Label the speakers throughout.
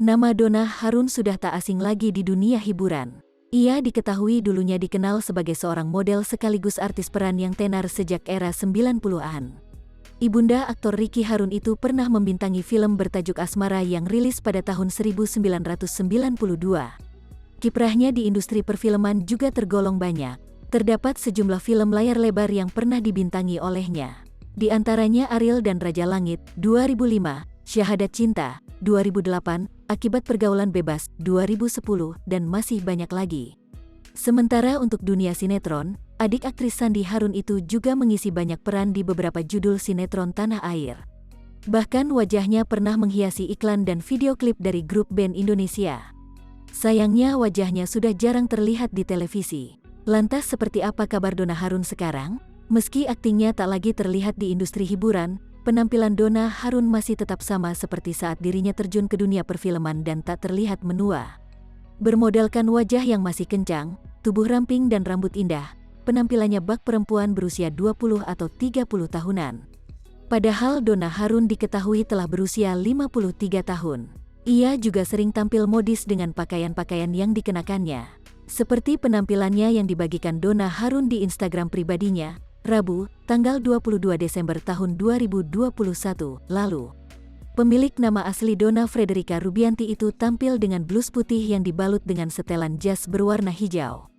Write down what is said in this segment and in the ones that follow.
Speaker 1: Nama Donna Harun sudah tak asing lagi di dunia hiburan. Ia diketahui dulunya dikenal sebagai seorang model sekaligus artis peran yang tenar sejak era 90-an. Ibunda aktor Ricky Harun itu pernah membintangi film bertajuk Asmara yang rilis pada tahun 1992. Kiprahnya di industri perfilman juga tergolong banyak. Terdapat sejumlah film layar lebar yang pernah dibintangi olehnya. Di antaranya Ariel dan Raja Langit, 2005, Syahadat Cinta, 2008, Akibat Pergaulan Bebas, 2010, dan masih banyak lagi. Sementara untuk dunia sinetron, adik aktris Sandi Harun itu juga mengisi banyak peran di beberapa judul sinetron tanah air. Bahkan wajahnya pernah menghiasi iklan dan video klip dari grup band Indonesia. Sayangnya wajahnya sudah jarang terlihat di televisi. Lantas seperti apa kabar Donna Harun sekarang? Meski aktingnya tak lagi terlihat di industri hiburan, penampilan Donna Harun masih tetap sama seperti saat dirinya terjun ke dunia perfilman dan tak terlihat menua. Bermodalkan wajah yang masih kencang, tubuh ramping dan rambut indah, penampilannya bak perempuan berusia 20 atau 30 tahunan. Padahal Donna Harun diketahui telah berusia 53 tahun. Ia juga sering tampil modis dengan pakaian-pakaian yang dikenakannya. Seperti penampilannya yang dibagikan Donna Harun di Instagram pribadinya, Rabu, tanggal 22 Desember tahun 2021 lalu. Pemilik nama asli Donna Frederica Rubianti itu tampil dengan blus putih yang dibalut dengan setelan jas berwarna hijau.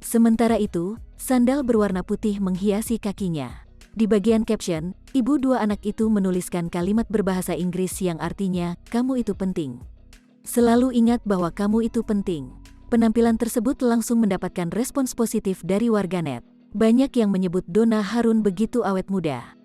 Speaker 1: Sementara itu, sandal berwarna putih menghiasi kakinya. Di bagian caption, ibu dua anak itu menuliskan kalimat berbahasa Inggris yang artinya, "Kamu itu penting. Selalu ingat bahwa kamu itu penting." Penampilan tersebut langsung mendapatkan respons positif dari warganet. Banyak yang menyebut Donna Harun begitu awet muda.